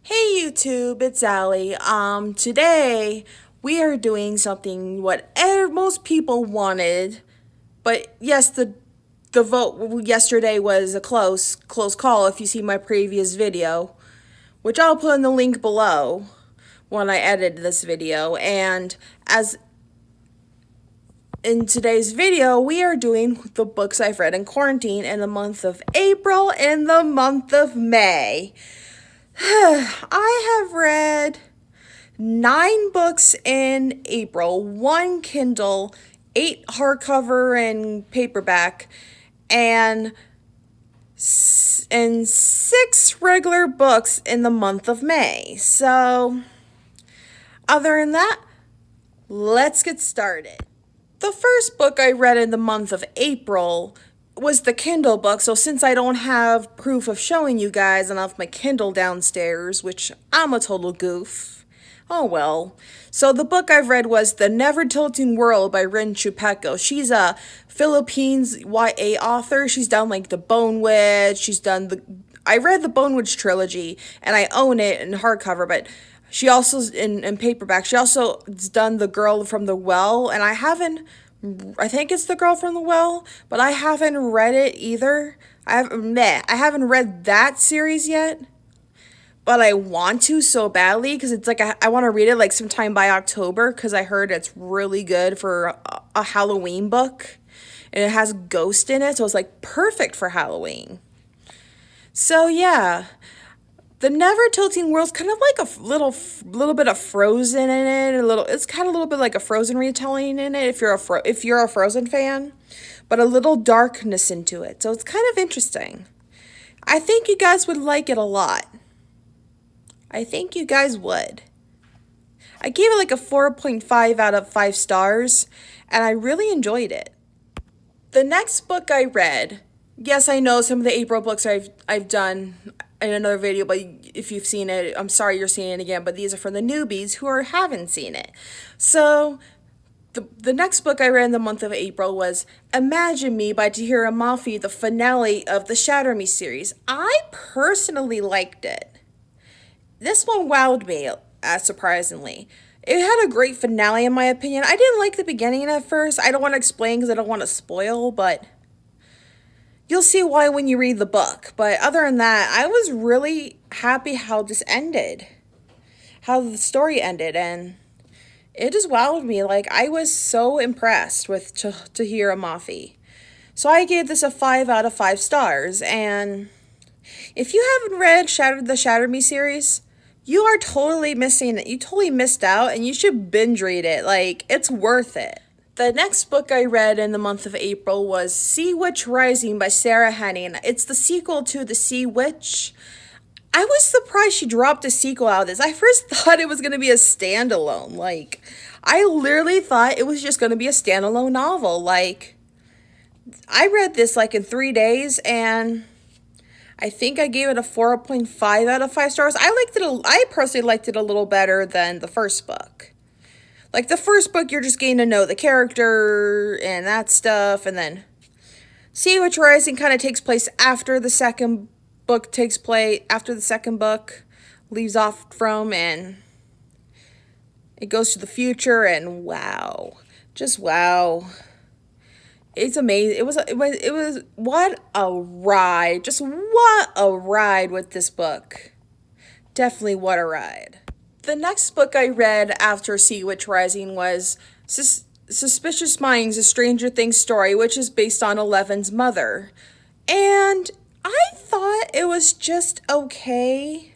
Hey YouTube, it's Allie. Today we are doing something what most people wanted, but yes, the vote yesterday was a close call if you see my previous video, which I'll put in the link below when I edit this video. And as in today's video, we are doing the books I've read in quarantine in the month of April and the month of May. I have read 9 books in April, 1 Kindle, 8 hardcover and paperback, and 6 regular books in the month of May. So, other than that, let's get started. The first book I read in the month of April was the Kindle book, so since I don't have proof of showing you guys and I have my Kindle downstairs, which I'm a total goof, oh well. So the book I've read was The Never Tilting World by Rin Chupeco. She's a Philippines YA author. She's done like The Bone Witch, I read the Bone Witch trilogy, and I own it in hardcover, but she also, in paperback, she also has done The Girl from the Well, and I think it's The Girl from the Well, but I haven't read it either. I haven't read that series yet, but I want to so badly because it's like I want to read it like sometime by October because I heard it's really good for a Halloween book, and it has ghost in it, so it's like perfect for Halloween. So yeah, the Never Tilting World's kind of like a little bit of Frozen in it. It's kind of a little bit like a Frozen retelling in it if you're a Frozen fan, but a little darkness into it. So it's kind of interesting. I think you guys would like it a lot. I think you guys would. I gave it like a 4.5 out of 5 stars, and I really enjoyed it. The next book I read, yes, I know some of the April books I've done in another video, but if you've seen it, I'm sorry you're seeing it again, but these are for the newbies who haven't seen it. So, the next book I read in the month of April was Imagine Me by Tahira Mafi, the finale of the Shatter Me series. I personally liked it. This one wowed me, surprisingly. It had a great finale in my opinion. I didn't like the beginning at first. I don't want to explain because I don't want to spoil, but you'll see why when you read the book. But other than that, I was really happy how this ended. How the story ended, and it just wowed me. Like, I was so impressed with Tahira Mafi. So I gave this a 5 out of 5 stars, and if you haven't read the Shatter Me series, you are totally missing it. You totally missed out, and you should binge read it. Like, it's worth it. The next book I read in the month of April was Sea Witch Rising by Sarah Henning. It's the sequel to The Sea Witch. I was surprised she dropped a sequel out of this. I first thought it was going to be a standalone. Like, I literally thought it was just going to be a standalone novel. Like, I read this like in 3 days, and I think I gave it a 4.5 out of 5 stars. I personally liked it a little better than the first book. Like, the first book, you're just getting to know the character and that stuff, and then Sea Witch Rising kind of takes place after the second book leaves off from, and it goes to the future, and wow. Just wow. It's amazing. It was what a ride. Just what a ride with this book. Definitely what a ride. The next book I read after Sea Witch Rising was Suspicious Minds, A Stranger Things Story, which is based on Eleven's mother. And I thought it was just okay.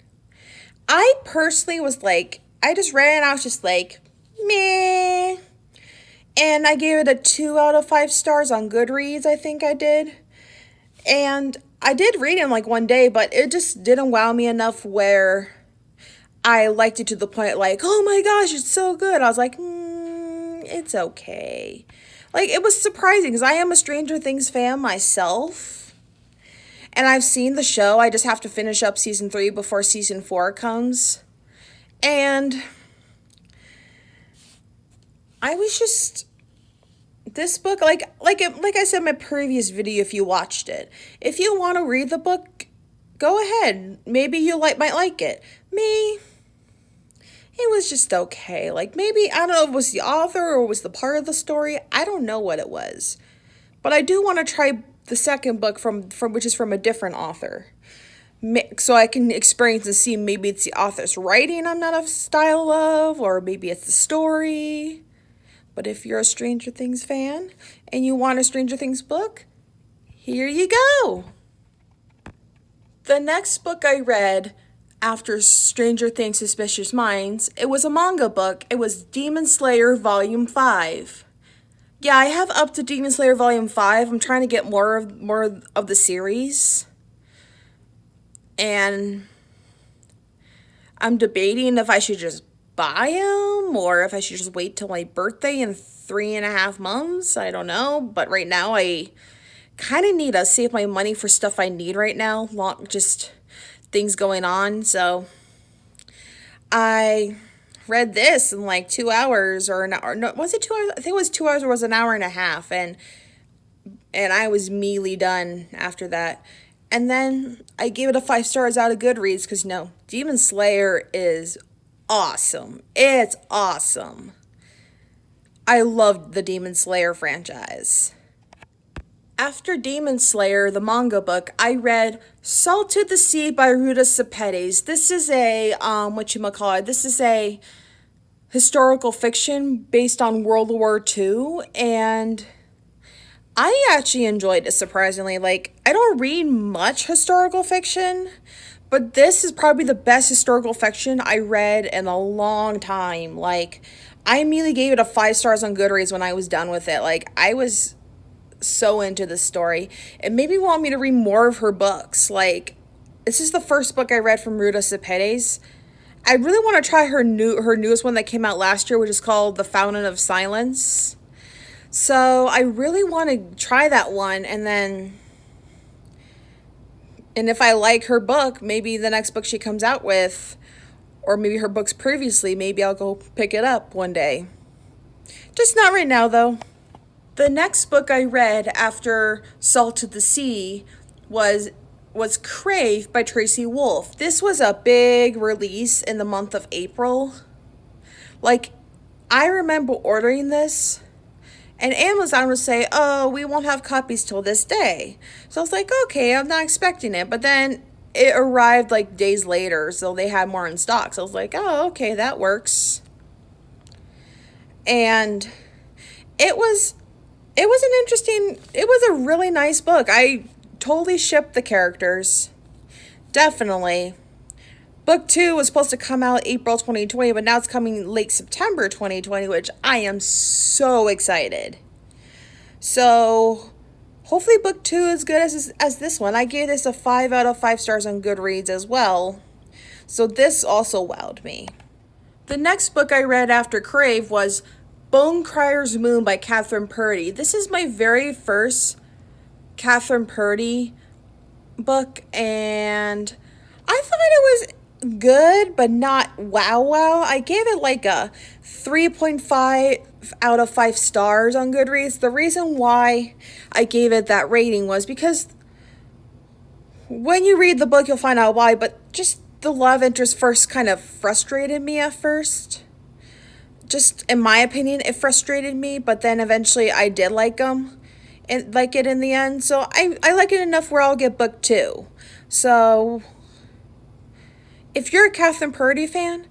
I personally was like, I just read it and I was just like, meh. And I gave it a 2 out of 5 stars on Goodreads, I think I did. And I did read it in like one day, but it just didn't wow me enough where I liked it to the point like, oh my gosh, it's so good. I was like, it's okay. Like, it was surprising because I am a Stranger Things fan myself. And I've seen the show. I just have to finish up season 3 before season 4 comes. And I was just, this book, like I said in my previous video, if you watched it, if you want to read the book, go ahead. Maybe you might like it. Me, it was just okay. Like maybe, I don't know if it was the author or was the part of the story. I don't know what it was. But I do want to try the second book from which is from a different author. So I can experience and see maybe it's the author's writing I'm not a style of, or maybe it's the story. But if you're a Stranger Things fan and you want a Stranger Things book, here you go. The next book I read after Stranger Things Suspicious Minds, it was a manga book. It was Demon Slayer Volume 5. Yeah, I have up to Demon Slayer Volume 5. I'm trying to get more of the series. And I'm debating if I should just buy them or if I should just wait till my birthday in 3.5 months. I don't know. But right now I kind of need to save my money for stuff I need right now. Just things going on. So I read this in like 2 hours or an hour. No, was it 2 hours? I think it was 2 hours or was an hour and a half. And I was mealy done after that. And then I gave it a 5 stars out of Goodreads because, Demon Slayer is awesome. It's awesome. I loved the Demon Slayer franchise. After Demon Slayer, the manga book, I read Salt to the Sea by Ruta Sepetys. This is a, this is a historical fiction based on World War II, and I actually enjoyed it, surprisingly. Like, I don't read much historical fiction, but this is probably the best historical fiction I read in a long time. Like, I immediately gave it a 5 stars on Goodreads when I was done with it. Like, I was so into this story. It made me want me to read more of her books. Like, this is the first book I read from Ruta Sepetys. I really want to try her newest one that came out last year, which is called The Fountain of Silence. So I really want to try that one, and if I like her book, maybe the next book she comes out with, or maybe her books previously, maybe I'll go pick it up one day. Just not right now, though. The next book I read after Salt to the Sea was Crave by Tracy Wolff. This was a big release in the month of April. Like, I remember ordering this, and Amazon would say, oh, we won't have copies till this day. So I was like, okay, I'm not expecting it. But then it arrived like days later, so they had more in stock. So I was like, oh, okay, that works. And it was a really nice book. I totally shipped the characters. Definitely. Book 2 was supposed to come out April 2020, but now it's coming late September 2020, which I am so excited. So, hopefully book 2 is good as this one. I gave this a 5 out of 5 stars on Goodreads as well. So this also wowed me. The next book I read after Crave was Bone Crier's Moon by Catherine Purdy. This is my very first Catherine Purdy book, and I thought it was good, but not wow. I gave it like a 3.5 out of 5 stars on Goodreads. The reason why I gave it that rating was because when you read the book, you'll find out why, but just the love interest first kind of frustrated me at first. Just in my opinion, it frustrated me, but then eventually I did like them and like it in the end. So I like it enough where I'll get book 2. So if you're a Catherine Purdy fan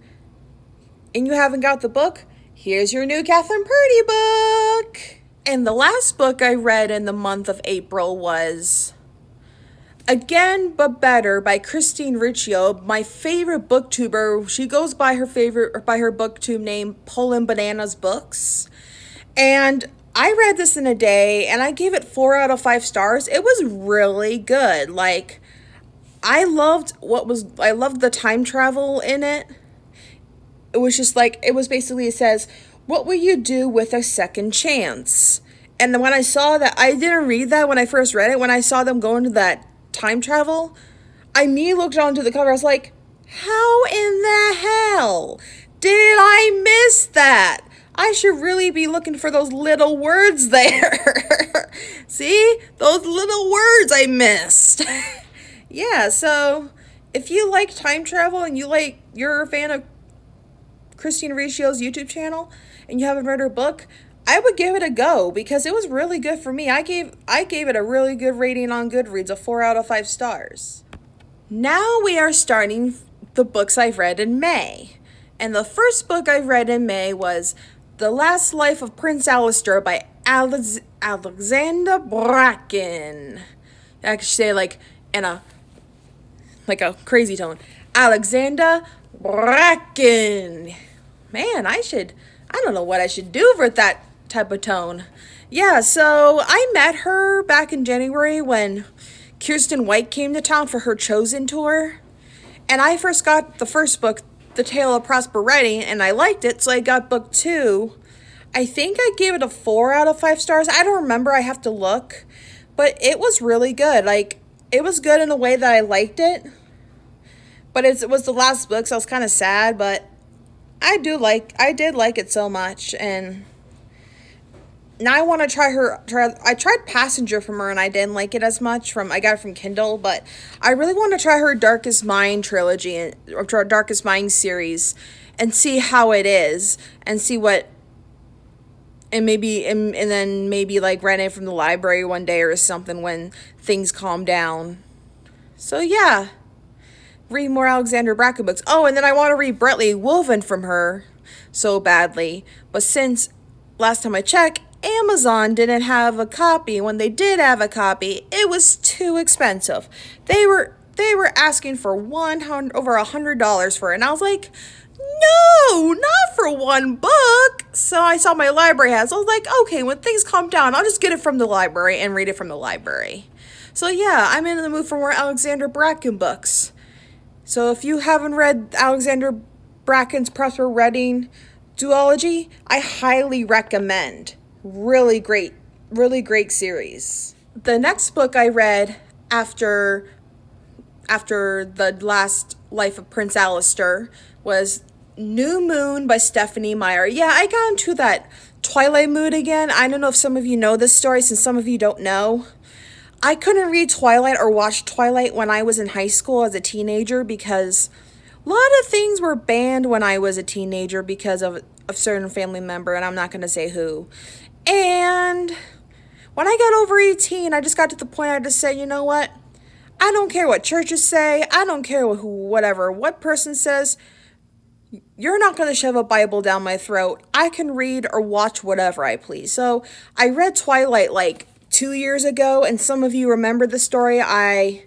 and you haven't got the book, here's your new Catherine Purdy book. And the last book I read in the month of April was Again But Better by Christine Riccio, my favorite booktuber. She goes by her booktube name, Pullin' Bananas Books. And I read this in a day and I gave it 4 out of 5 stars. It was really good. Like, I loved the time travel in it. It was just like, it says, what will you do with a second chance? And when I saw that, I didn't read that when I first read it. When I saw them go into that time travel, I immediately looked onto the cover. I was like, how in the hell did I miss that? I should really be looking for those little words there. See? Those little words I missed. Yeah, so if you like time travel and you're a fan of Christine Riccio's YouTube channel and you haven't read her book, I would give it a go because it was really good for me. I gave it a really good rating on Goodreads, a 4 out of 5 stars. Now we are starting the books I've read in May. And the first book I read in May was The Last Life of Prince Alistair by Alexander Bracken. I could say in a crazy tone. Alexander Bracken. Man, I don't know what I should do for that type of tone. Yeah, so I met her back in January when Kirsten White came to town for her Chosen tour. And I first got the first book, The Tale of Prosper Writing, and I liked it, so I got book 2. I think I gave it a 4 out of 5 stars. I don't remember, I have to look. But it was really good. It was good in a way that I liked it. But it was the last book, so I was kind of sad, but I did like it so much, and now I want to I tried Passenger from her, and I didn't like it as much. I got it from Kindle, but I really want to try her Darkest Mind trilogy, or Darkest Mind series, and see how it is, and see what, and then maybe rent it from the library one day or something when things calm down. So yeah. Read more Alexander Bracken books. Oh, and then I want to read Brettley Woven from her so badly. But since last time I checked, Amazon didn't have a copy. When they did have a copy, it was too expensive. They were asking for over $100 for it. And I was like, no, not for one book. So I saw my library has. I was like, okay, when things calm down, I'll just get it from the library and read it from the library. So yeah, I'm in the mood for more Alexander Bracken books. So if you haven't read Alexander Bracken's Prosper Writing duology, I highly recommend. Really great series. The next book I read after The Last Life of Prince Alistair was New Moon by Stephanie Meyer. Yeah, I got into that Twilight mood again. I don't know if some of you know this story, since some of you don't know. I couldn't read Twilight or watch Twilight when I was in high school as a teenager because a lot of things were banned when I was a teenager because of a certain family member, and I'm not going to say who. And when I got over 18, I just got to the point I just said, you know what? I don't care what churches say. I don't care what person says. You're not going to shove a Bible down my throat. I can read or watch whatever I please. So I read Twilight 2 years ago, and some of you remember the story. I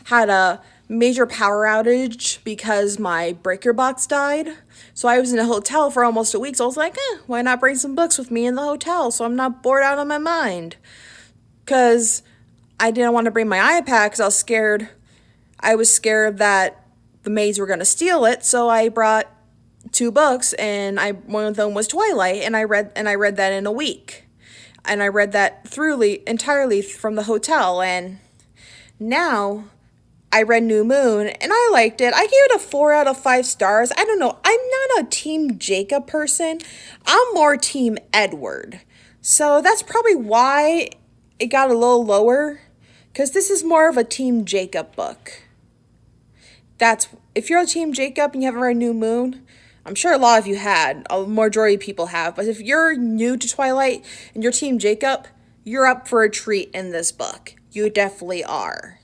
had a major power outage because my breaker box died. So I was in a hotel for almost a week. So I was like, why not bring some books with me in the hotel so I'm not bored out of my mind? Because I didn't want to bring my iPad because I was scared. I was scared that the maids were going to steal it. So I brought 2 books, and one of them was Twilight, and I read that in a week. And I read that entirely from the hotel. And now I read New Moon, and I liked it. I gave it a 4 out of 5 stars. I don't know. I'm not a Team Jacob person. I'm more Team Edward. So that's probably why it got a little lower, because this is more of a Team Jacob book. If you're a Team Jacob and you haven't read New Moon, I'm sure a lot of you had. A majority of people have. But if you're new to Twilight and you're Team Jacob, you're up for a treat in this book. You definitely are.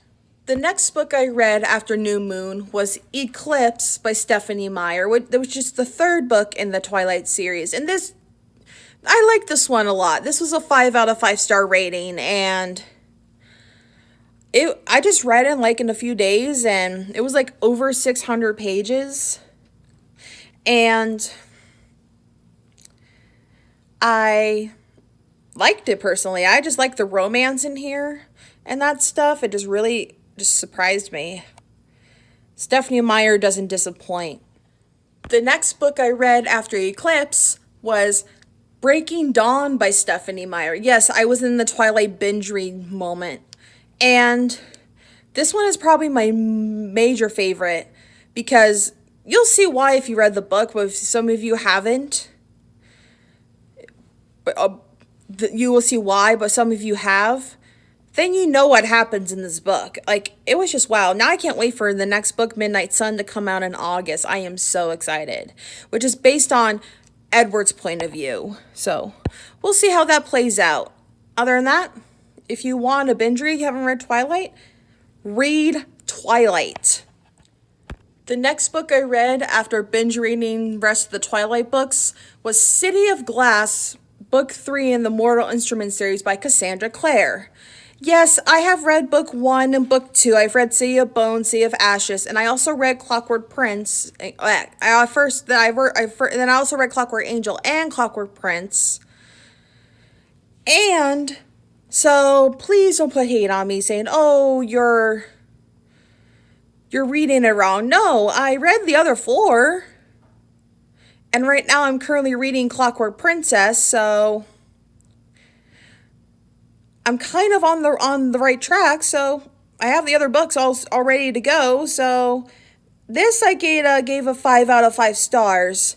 The next book I read after New Moon was Eclipse by Stephanie Meyer, which is the 3rd book in the Twilight series. And I like this one a lot. This was a 5 out of 5 star rating, and I just read it in a few days, and it was over 600 pages. And I liked it personally. I just like the romance in here and that stuff. It just really surprised me. Stephanie Meyer doesn't disappoint. The next book I read after Eclipse was Breaking Dawn by Stephanie Meyer. Yes, I was in the Twilight binge read moment. And this one is probably my major favorite because you'll see why if you read the book, but if some of you haven't, you will see why, but some of you have. then you know what happens in this book. Like, it was just wow. Now I can't wait for the next book, Midnight Sun, to come out in August. I am so excited, which is based on Edward's point of view. So we'll see how that plays out. Other than that, if you want to binge read, you haven't read Twilight, read Twilight. The next book I read after binge reading the rest of the Twilight books was City of Glass, Book 3 in the Mortal Instruments series by Cassandra Clare. Yes, I have read Book 1 and Book 2. I've read City of Bones, City of Ashes, and I also read Clockwork Prince. Then I also read Clockwork Angel and Clockwork Prince. And so please don't put hate on me saying, "Oh, you're reading it wrong." No, I read the other 4. And right now I'm currently reading Clockwork Princess, so I'm kind of on the right track. So I have the other books all ready to go. So this I gave a 5 out of 5 stars.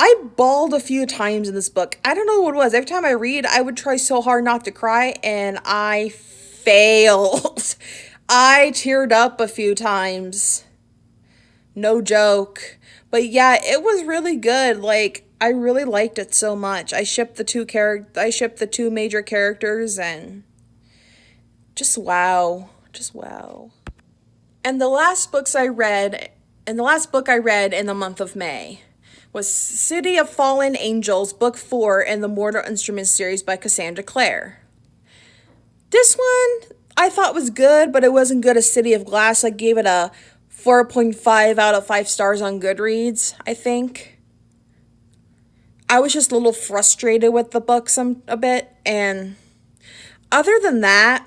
I bawled a few times in this book. I don't know what it was. Every time I read, I would try so hard not to cry, and I failed. I teared up a few times. No joke. But yeah, it was really good. Like, I really liked it so much. I shipped the two major characters, and just wow. Just wow. And the last book I read in the month of May was City of Fallen Angels, Book 4 in the Mortal Instruments series by Cassandra Clare. This one I thought was good, but it wasn't good as City of Glass. I gave it a 4.5 out of 5 stars on Goodreads, I think. I was just a little frustrated with the book a bit, and other than that,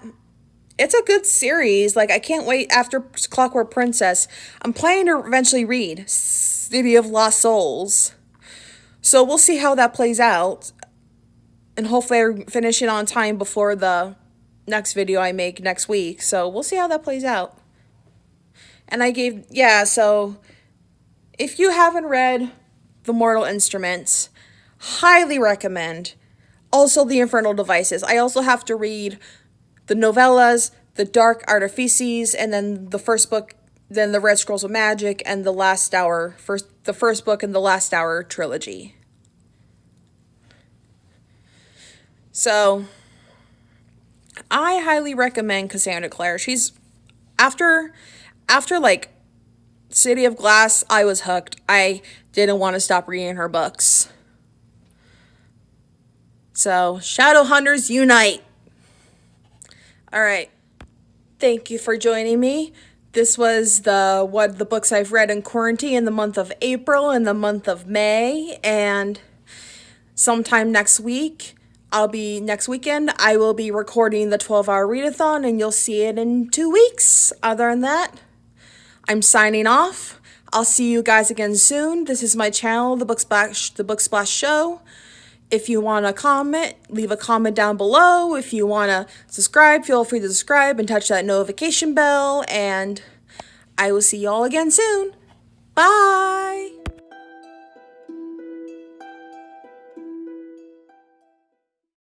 it's a good series. Like, I can't wait after Clockwork Princess. I'm planning to eventually read City of Lost Souls. So we'll see how that plays out. And hopefully I finish it on time before the next video I make next week. So we'll see how that plays out. And so if you haven't read The Mortal Instruments, highly recommend. Also The Infernal Devices. I also have to read the novellas, the Dark Artifices, and then the first book, then the Red Scrolls of Magic, and the first book in the Last Hour trilogy. So I highly recommend Cassandra Clare. She's after like City of Glass, I was hooked. I didn't want to stop reading her books. So Shadowhunters unite. All right. Thank you for joining me. This was the books I've read in quarantine in the month of April and the month of May, and sometime next weekend, I will be recording the 12-hour readathon, and you'll see it in 2 weeks. Other than that, I'm signing off. I'll see you guys again soon. This is my channel, the Book Splash Show. If you want to comment, leave a comment down below. If you want to subscribe, feel free to subscribe and touch that notification bell. And I will see you all again soon. Bye!